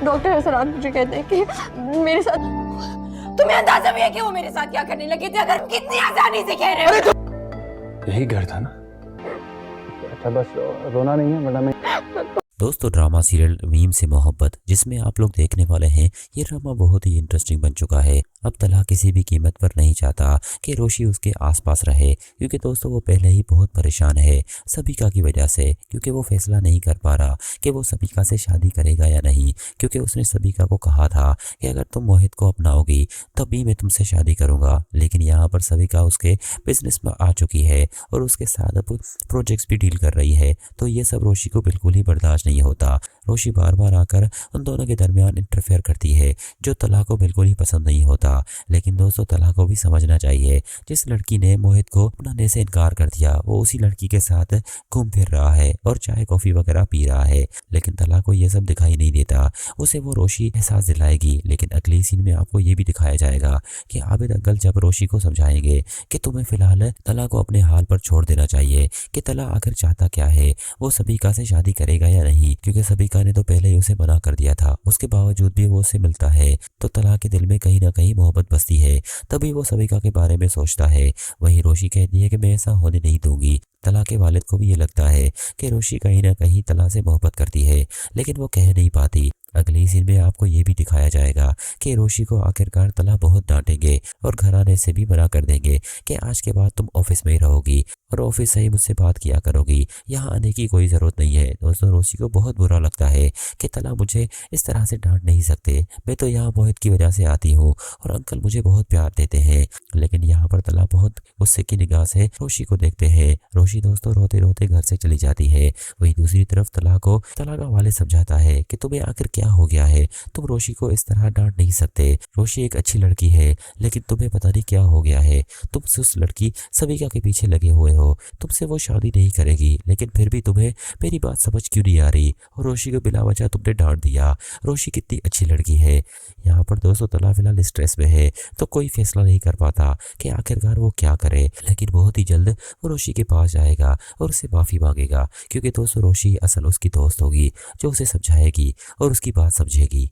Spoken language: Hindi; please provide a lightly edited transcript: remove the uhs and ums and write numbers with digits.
डॉक्टर हसरात मुझे कहते हैं कि मेरे साथ, तुम्हें अंदाजा भी है कि वो मेरे साथ क्या करने लगे थे, अगर हम कितनी आसानी से कह रहे हो। यही घर था ना? अच्छा बस रोना नहीं है वरना मैं। दोस्तों ड्रामा सीरियल मीम से मोहब्बत जिसमें आप लोग देखने वाले हैं, ये ड्रामा बहुत ही इंटरेस्टिंग बन चुका है। अब तला किसी भी कीमत पर नहीं चाहता कि रोशी उसके आसपास रहे, क्योंकि दोस्तों वो पहले ही बहुत परेशान है सबिका की वजह से, क्योंकि वो फैसला नहीं कर पा रहा कि वो सबिका से शादी करेगा या नहीं। क्योंकि उसने सबिका को कहा था कि अगर तुम मोहित को अपनाओगी तभी मैं तुमसे शादी करूंगा, लेकिन यहाँ पर सबिका उसके बिजनेस में आ चुकी है और उसके साथ अब प्रोजेक्ट्स भी डील कर रही है। तो ये सब रोशी को बिल्कुल ही बर्दाश्त नहीं होता। रोशी बार बार आकर उन दोनों के दरमियान इंटरफेयर करती है, जो तला को बिल्कुल ही पसंद नहीं होता। लेकिन दोस्तों तला को भी समझना चाहिए, जिस लड़की ने मोहित को अपनाने से इनकार कर दिया वो उसी लड़की के साथ घूम फिर रहा है और चाय कॉफी वगैरह पी रहा है। लेकिन तला को ये सब दिखाई नहीं देता, उसे वो रोशी एहसास दिलाएगी। लेकिन अगले सीन में आपको ये भी दिखाया जाएगा कि आबिद अंकल जब रोशी को समझाएंगे कि तुम्हें फिलहाल तला को अपने हाल पर छोड़ देना चाहिए, कि तला आखिर चाहता क्या है, वो सबिका से शादी करेगा या नहीं, क्योंकि सबिका ने तो पहले ही उसे मना कर दिया था। उसके बावजूद भी वो उससे मिलता है तो तला के दिल में कहीं ना कहीं मोहब्बत बसती है। तभी वो सबिका के बारे में सोचता है। वहीं रोशी कहती है कि मैं ऐसा होने नहीं दूंगी। तला के वालिद को भी ये लगता है कि रोशी कहीं ना कहीं तला से मोहब्बत करती है, लेकिन वो कह नहीं पाती। अगली सीन में आपको ये भी दिखाया जाएगा कि रोशी को आखिरकार तला बहुत डांटेंगे और घर आने से भी मना कर देंगे कि आज के बाद तुम ऑफिस में ही रहोगी और ऑफिस से ही मुझसे बात किया करोगी, यहाँ आने की कोई ज़रूरत नहीं है। दोस्तों रोशी को बहुत बुरा लगता है कि तला मुझे इस तरह से डांट नहीं सकते, मैं तो यहाँ मोहित की वजह से आती हूँ और अंकल मुझे बहुत प्यार देते हैं। लेकिन यहाँ पर तला बहुत गुस्से की निगाह से रोशी को देखते हैं। रोशी दोस्तों रोते रोते घर से चली जाती है। वहीं दूसरी तरफ तला को तला का वालिद समझाता है कि तुम्हें आखिर क्या हो गया है, तुम रोशी को इस तरह डांट नहीं सकते। रोशी एक अच्छी लड़की है, लेकिन तुम्हें पता नहीं क्या हो गया है, तुम उस लड़की सबिका के पीछे लगे हुए हो, तुमसे वो शादी नहीं करेगी, लेकिन फिर भी तुम्हें मेरी बात समझ क्यों नहीं आ रही, और रोशी को बिना वजह तुमने डांट दिया। रोशी कितनी अच्छी लड़की है। यहाँ पर दोस्तों तला फिलहाल स्ट्रेस में है तो कोई फैसला नहीं कर पाता कि आखिरकार वो क्या करे, लेकिन बहुत ही जल्द वो रोशी के पास जाएगा और उससे माफी मांगेगा, क्योंकि दोस्तों रोशी असल उसकी दोस्त होगी जो उसे समझाएगी और उसकी बात समझेगी।